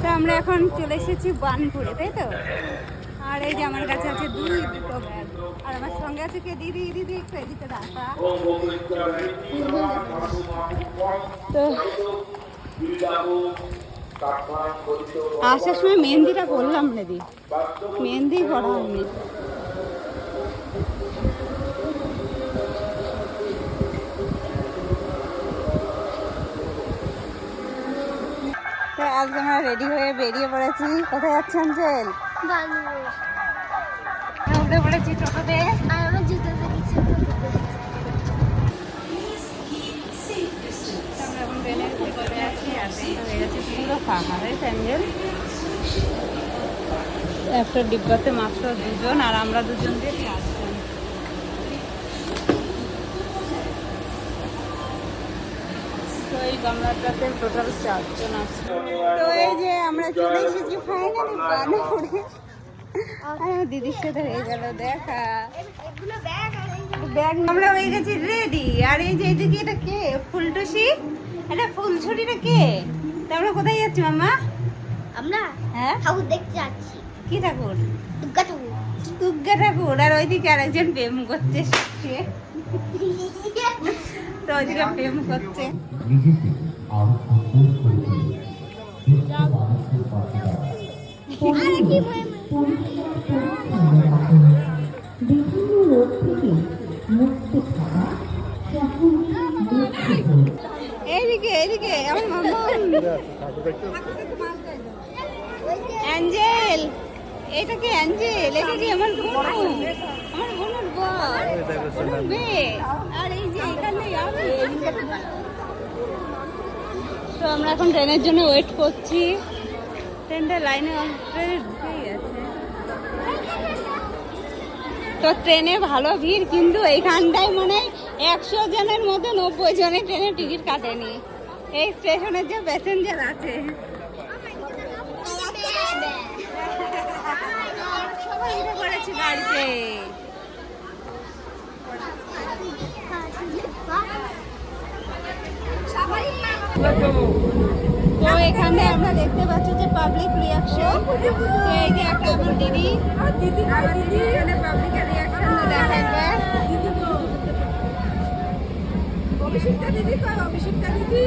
তো আমরা এখন চলে এসেছি বানপুরে, তাই তো? আর এই যে আমার কাছে আছে দুটো ব্যাগ, আর আমার সঙ্গে আছে কে? দিদি। দিদি একটু এদিকে রাখা। তো আসার সময় মেহেন্দিটা করলাম না, দি মেহেন্দি করা হয়নি। তো আজকে আমরা রেডি হয়ে বেরিয়ে পড়েছি। কোথায় যাচ্ছি অঞ্চল? উঠে পড়েছি টোটোতে। আর আমার জুতো দেখেছি। আমরা এখন ট্রেনের ভিতরে আছি, আর ট্রেনটা হয়ে গেছে পুরো ফাঁকা, তাই প্যান্ডেল। একটা ডিব্বাতে মাত্র দুজন, আর আমরা দুজন দিয়ে চারজন। তো এই গামলাটাতে টোটাল চারজন আছে। তো এই যে আমরা চলে এসেছি ফাইনালি বানপুরে। আমার দিদির সাথে হয়ে গেল দেখা। ব্যাগ আমরা হয়ে গেছি রেডি। আর এই যে এদিকে এটা কে? ফুলটুসি, এটা ফুলছড়িটা কে? তা আমরা কোথায় যাচ্ছি মামা? আমরা হ্যাঁ ঠাকুর দেখতে যাচ্ছি। কি ঠাকুর? দুর্গা ঠাকুর। দুর্গা ঠাকুর। আর ওইদিকে আরেকজন প্রেম করছে সে। তো ওইদিকে প্রেম করছে। এইদিকে এইদিকে আমার মামা অ্যাঞ্জেল। এটা কি অ্যাঞ্জেল? এটা কি আমার বোন? আমার বোনের বর, মেয়ে। আর এই যে এখানে আমি। তো আমরা এখন ট্রেনের জন্য ওয়েট করছি। ট্রেনটা লাইনে ঢুকেই আছে। তো ট্রেনে ভালো ভিড়, কিন্তু এইখানটায় মনে হয় 100 জনের মধ্যে 90 জনের ট্রেনের টিকিট কাটেনি। এই স্টেশনের যে প্যাসেঞ্জার আছে সবাই উঠে পড়েছি গাড়িতে। তো এখানে আমরা দেখতে পাচ্ছি যে পাবলিক রিয়াকশন। তো এই যে একটা আমার দিদি এখানে পাবলিকের রিয়াকশন দেখাবে। অভিষেকটা দিদি কই? অভিষেকটা দিদি